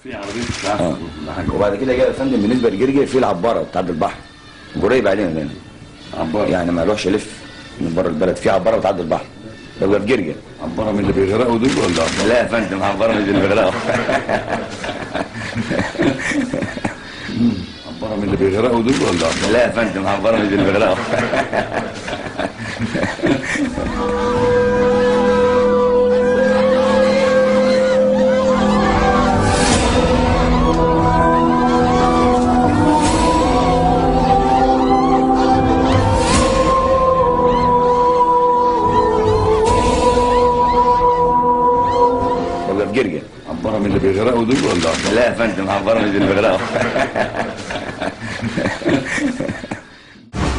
في عربيه اسعاف ولا حاجه. وبعد كده جاء يا فندم بالنسبه للجرجر في العباره بتاعت البحر قريب علينا هنا. عباره يعني ما يروحش يلف من بره البلد، في عباره بتعدي البحر ده في جرجر. عباره من اللي بيغرقوا دول ولا عبارة؟ لا يا فندم، عباره من اللي بيغرقوا. عباره من اللي بيغرقوا دول ولا عبارة؟ لا يا فندم، عباره من اللي بيغرقوا. جرجر. عباره من اللي بيغرقوا دول ولا عبارة؟ لا يا فندم، عباره من اللي بيغرقوا.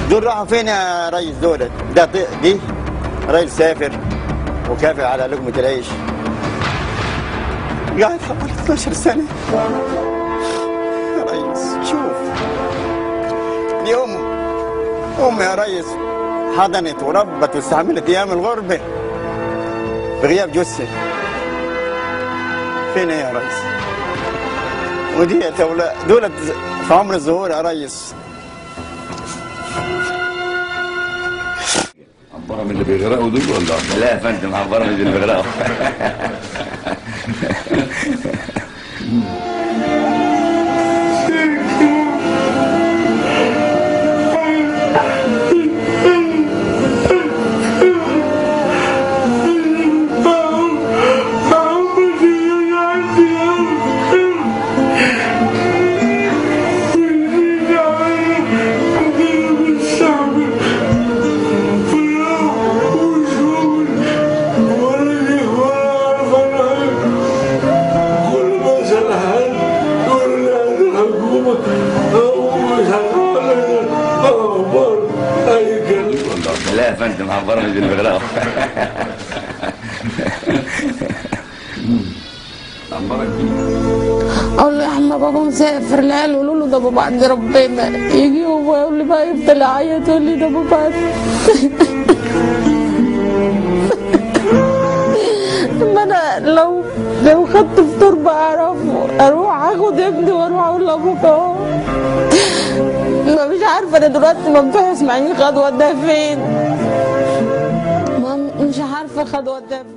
دول راحوا فين يا ريس؟ دول دي راجل سافر وكافر على لقمة العيش، قاعد حوالي 12 سنة يا ريس. شوف دي أم يا ريس حضنت وربت واستحملت أيام الغربة بغياب جثة. فين يا ريس؟ وديت دولت في عمر الظهور يا ريس. عباره من اللي بيغرقوا دول ولا عبارة؟ لا يا فندم، عباره من اللي بيغرقوا. لا يا فندم، عباره من اللي بيغرقوا. اقول له يا عم بابا مسافر، العيال يقولوا له ده بابا عند ربنا، يجي هو يقول لي بقى يفضل يعيط يقول لي ده بابا ما انا لو خدت فطور بقى اروح اخد ابني واروح اقول لابوك ما مش عارفه. انا دلوقتي ممدوح اسماعيل خد وداه فين، مش عارفه خد وداه فين.